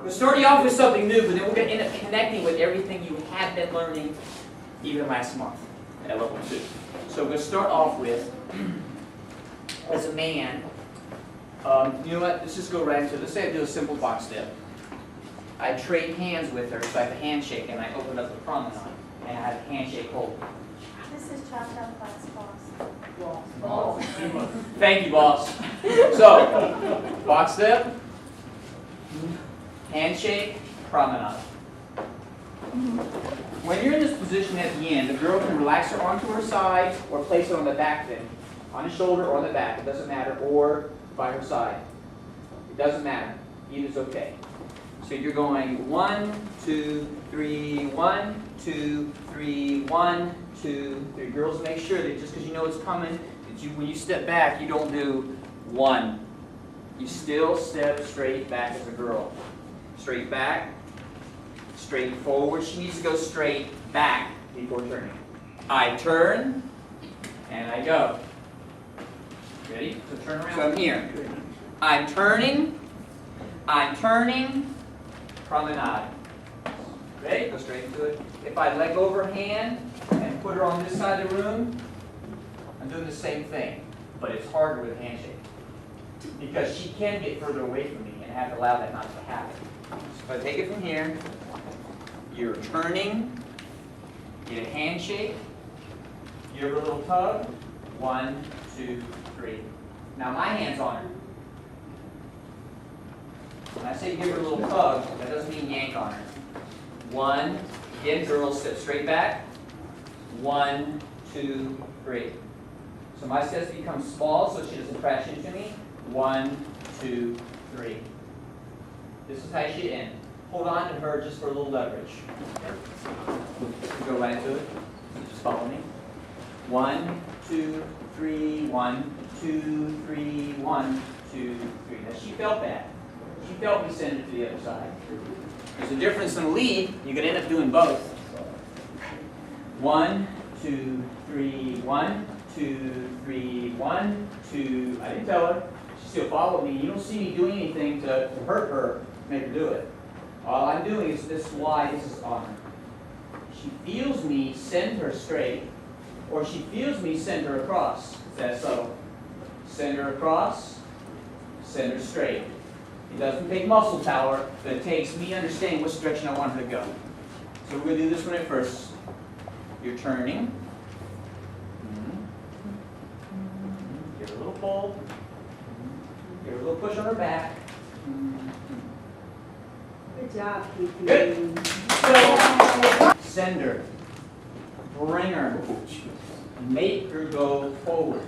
We'll start you off with something new, but then we're going to end up connecting with everything you have been learning even last month at level 2. So we're going to start off with, as a man, you know what, let's just go right into it. Let's say I do a simple box step. I trade hands with her, so I have a handshake, and I open up the promenade, and I have a handshake hold. This is chopped up class, boss. Oh. Thank you, boss. So, box step, handshake, promenade. When you're in this position at the end, the girl can relax her arm to her side or place it on the back then. On the shoulder or on the back, it doesn't matter, or by her side. It doesn't matter. Either's okay. So you're going 1, 2, 3, 1, 2, 3, 1, 2, 3. Girls, make sure that just because you know it's coming, that when you step back, you don't do 1. You still step straight back as a girl. Straight back, straight forward. She needs to go straight back before turning. I turn, and I go. Ready? So turn around. So I'm here. I'm turning, promenade. Ready? Go straight into it. If I let go of her hand and put her on this side of the room, I'm doing the same thing, but it's harder with a handshake. Because she can get further away from me, and I have to allow that not to happen. So if I take it from here, you're turning, get a handshake, you have a little tug, 1, 2, 3. Now my hand's on her. When I say give her a little tug, that doesn't mean yank on her. 1, again, girls, step straight back. 1, 2, 3. So my steps become small so she doesn't crash into me. 1, 2, 3. This is how you should end. Hold on to her just for a little leverage. Go right into it. Just follow me. 1, 2, 3, 1, 2, 3, 1, 2, 3. Now she felt that. She felt me send it to the other side. There's a difference in the lead. You can end up doing both. 1, 2, 3, 1, 2, 3, 1, 2. I didn't tell her. She still followed me. You don't see me doing anything to hurt her, make her do it. All I'm doing is this wide. This is on her. She feels me send her straight, or she feels me send her across. Is that subtle? Send her across, send her straight. It doesn't take muscle power, but it takes me understanding which direction I want her to go. So we're going to do this one at first. You're turning. Give her a little pull. Give her a little push on her back. Good job, Kiki. Good. So, send her. Bring her. Make her go forward.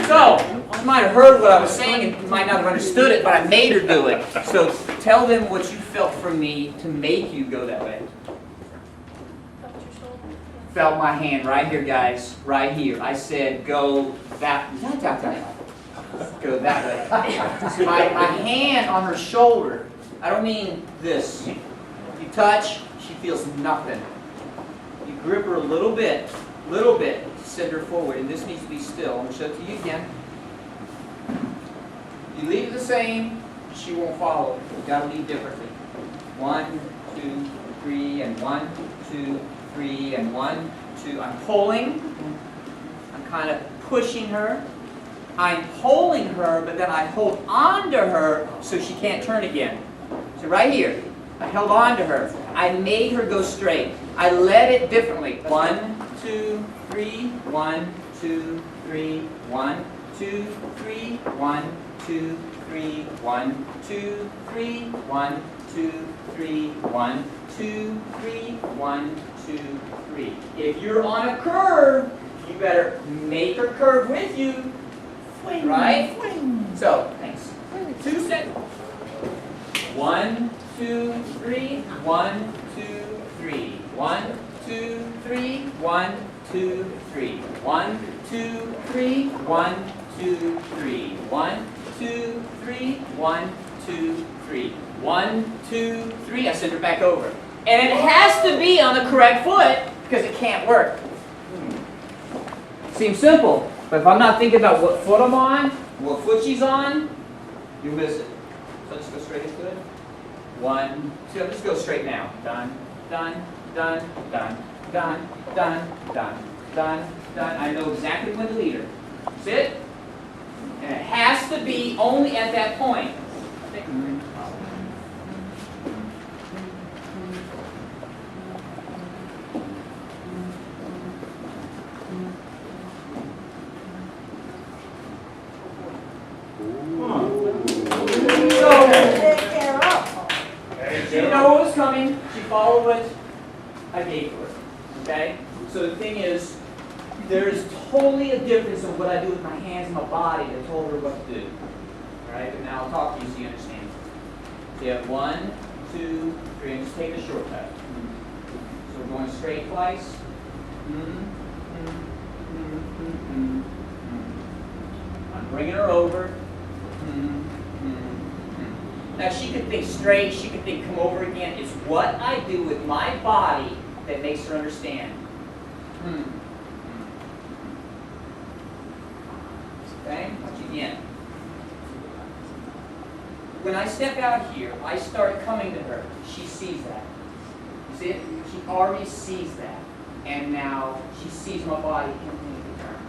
So, you might have heard what I was saying and you might not have understood it, but I made her do it. So tell them what you felt from me to make you go that way. Felt my hand right here, guys. Right here. I said go that way. Go that way. So my hand on her shoulder. I don't mean this. You touch, she feels nothing. You grip her a little bit, send her forward, and this needs to be still. I'm going to show it to you again. You leave it the same, she won't follow. You've got to leave differently. 1, 2, 3, and 1, 2, 3, and 1, 2. I'm pulling. I'm kind of pushing her. I'm pulling her, but then I hold on to her so she can't turn again. So right here, I held on to her. I made her go straight. I led it differently. 1, 2, 3, 1, 2, 3, 1, 2, 3, 1, 2, 3, 1, 2, 3, 1, 2, 3, 1, 2, 3, 1, 2, 3. If you're on a curve, you better make her curve with you. Right? So, thanks. 2 steps. 1, 2, 3, 1, 2, 3. 1, 2, 3, 1, 2, 3. 1, 2, 3, 1, 2, 3. 1, 2, 3, 1, 2, 3. 1, 2, 3. I send her back over. And it has to be on the correct foot because it can't work. Seems simple, but if I'm not thinking about what foot I'm on, what foot she's on, You miss it. So let's go straight into it. 1, 2. Let's go straight now. Done, done, done, done, done, done, done, done, done. I know exactly when to lead her. Sit. And it has to be only at that point. She didn't know what was coming. She followed what I gave her. Okay? So the thing is, there's totally a difference in what I do with my hands and my body that told her what to do. Alright? But now I'll talk to you so you understand. So you have 1, 2, 3, and just take a shortcut. So we're going straight twice. I'm bringing her over. Now she could think straight, she could think come over again. It's what I do with my body that makes her understand. Okay, watch again. When I step out here, I start coming to her. She sees that. You see it? She already sees that. And now she sees my body continue to turn.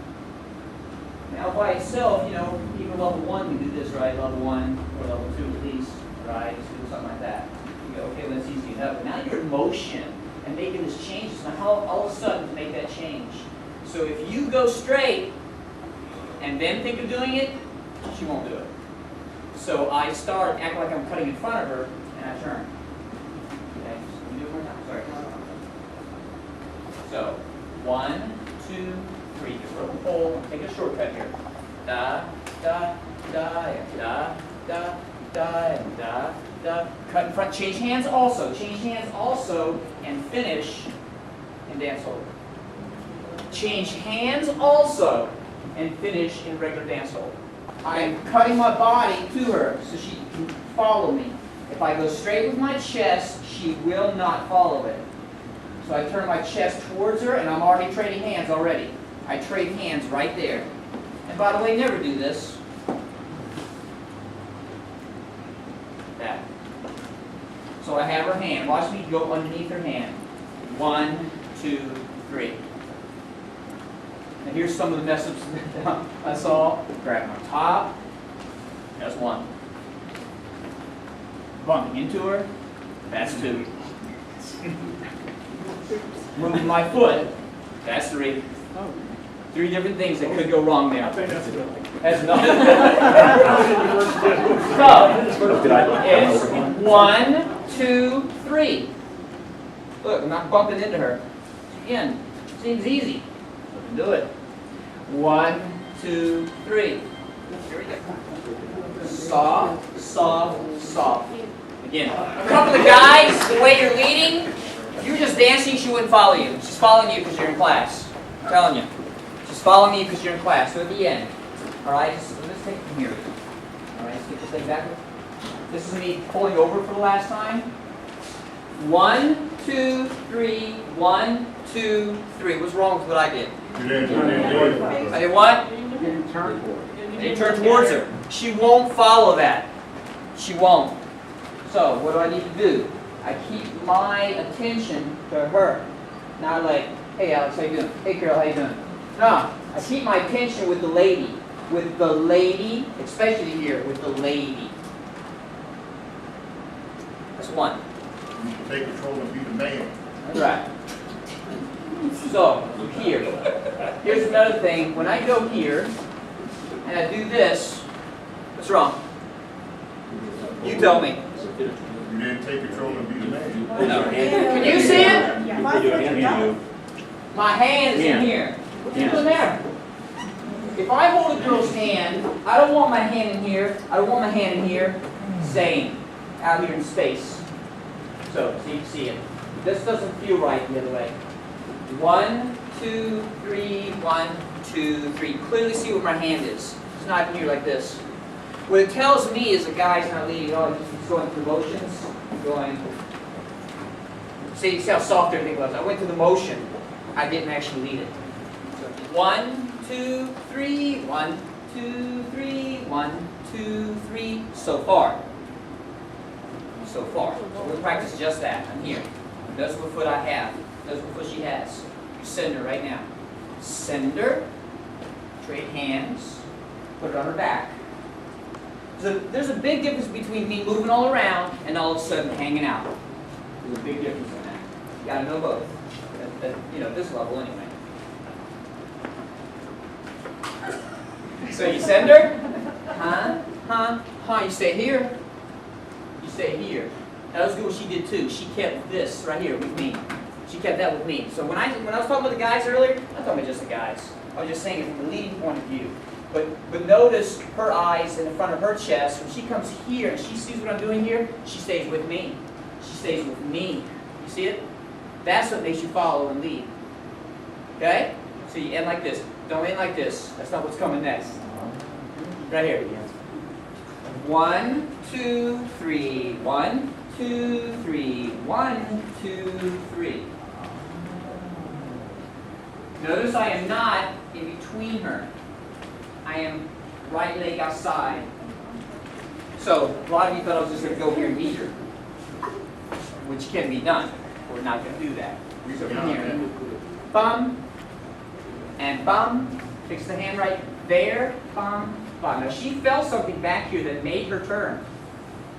Now by itself, you know, even level 1 we do this, right? Level 1 or level 2 at least, right? So something like that. You go, okay, well, that's easy enough. But now you're in motion and making this change. Now how all of a sudden to make that change? So if you go straight and then think of doing it, she won't do it. So I start acting like I'm cutting in front of her and I turn. Okay, so do it one more time. Sorry. So 1, 2, 3. Just roll the pole. Take a shortcut here. Da, da, da, and da, da, da, and da, da. Cut in front. Change hands also. Change hands also, and finish in dance hold. Change hands also, and finish in regular dance hold. I'm cutting my body to her so she can follow me. If I go straight with my chest, she will not follow it. So I turn my chest towards her, and I'm already trading hands already. I trade hands right there. And by the way, never do this. That. So I have her hand. Watch me go underneath her hand. 1, 2, 3. And here's some of the mess-ups that I saw. Grab my top. That's 1. Bumping into her. That's 2. Moving my foot. That's 3. 3 different things that could go wrong there. I think that's good. That's nothing. So, it's 1, 2, 3. Look, I'm not bumping into her. Again, seems easy. Do it. 1, 2, 3. Here we go. Soft, soft, soft. Again. A couple of guys, the way you're leading, if you were just dancing, she wouldn't follow you. She's following you because you're in class. I'm telling you. She's following you because you're in class. So at the end, all right, let's take it from here. All right, let's get this thing back. This is me pulling over for the last time. 1, 2, 3. 1, 2, 3. What's wrong with what I did? You didn't turn. I did what? You didn't turn for it. I didn't turn towards her. She won't follow that. She won't. So what do I need to do? I keep my attention to her. Not like, hey Alex, how you doing? Hey Carol, how you doing? No, I keep my attention with the lady. With the lady, especially here, with the lady. That's 1. You can take control and be the man. That's right. So, here. Here's another thing. When I go here, and I do this, what's wrong? You tell me. You didn't take control and be the man. No. Can you see it? Yeah, my foot is up. My hand is in here. What's the matter? If I hold a girl's hand, I don't want my hand in here. I don't want my hand in here. Same. Out here in space. So you can see it. This doesn't feel right the other way. 1, 2, 3. 1, 2, 3. Clearly see where my hand is. It's not in here like this. What it tells me is the guy's not leading. Oh, he's going through motions. Going. See how soft everything was. I went through the motion. I didn't actually lead it. So 1, 2, 3. 1, 2, 3. 1, 2, 3, so far. So far. So we'll practice just that. I'm here. Notice what foot I have. Notice what foot she has. You send her right now. Send her. Trade hands. Put it on her back. So there's a big difference between me moving all around and all of a sudden hanging out. There's a big difference in that. You gotta know both. At this level anyway. So you send her. You stay here. You stay here. That was good what she did too. She kept this right here with me. She kept that with me. So when I was talking about the guys earlier, I'm not talking about just the guys. I was just saying it from the leading point of view. But notice her eyes in the front of her chest. When she comes here and she sees what I'm doing here, she stays with me. She stays with me. You see it? That's what makes you follow and lead. Okay? So you end like this. Don't end like this. That's not what's coming next. Right here. 1, 2, 3. 1, 2, 3. 1, 2, 3. Notice I am not in between her. I am right leg outside. So a lot of you thought I was just going to go here and beat her, which can be done. We're not going to do that. So from here, bum and bum. Fix the hand right there. Bum, bum. Now she felt something back here that made her turn.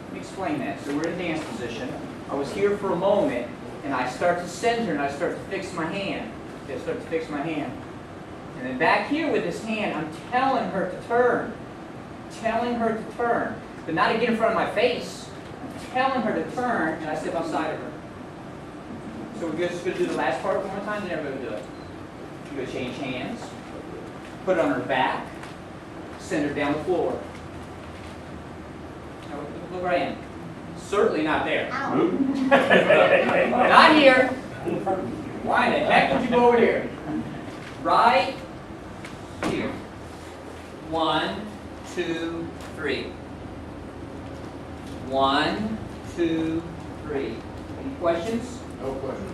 Let me explain that. So we're in dance position. I was here for a moment, and I start to send her, and I start to fix my hand. I start to fix my hand. And then back here with this hand, I'm telling her to turn. Telling her to turn. But not to get in front of my face. I'm telling her to turn, and I step outside of her. So we're just going to do the last part one more time, then everybody will do it. You're going to change hands. Put it on her back. Send her down the floor. Now look where I am. Certainly not there. Not here. Why in the heck would you go over here? Right here. 1, 2, 3. 1, 2, 3. Any questions? No question.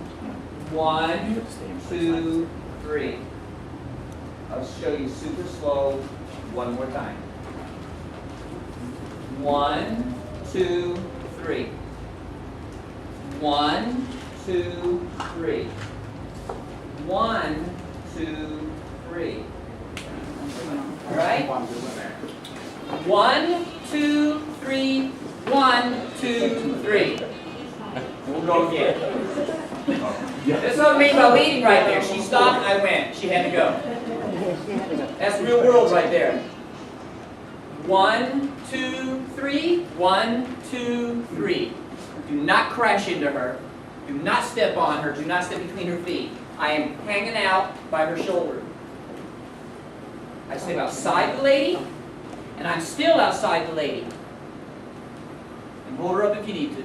1, 2, 3. I'll show you super slow one more time. 1, 2, 3. 1, 2, 3. 1, 2, 3. All right? 1, 2, 3. 1, 2, 3. We'll go again. This is what I mean by leading right there. She stopped, I went. She had to go. That's real world right there. 1, 2, 3. 1, 2, 3. Do not crash into her. Do not step on her. Do not step between her feet. I am hanging out by her shoulder. I step outside the lady, and I'm still outside the lady. And hold her up if you need to.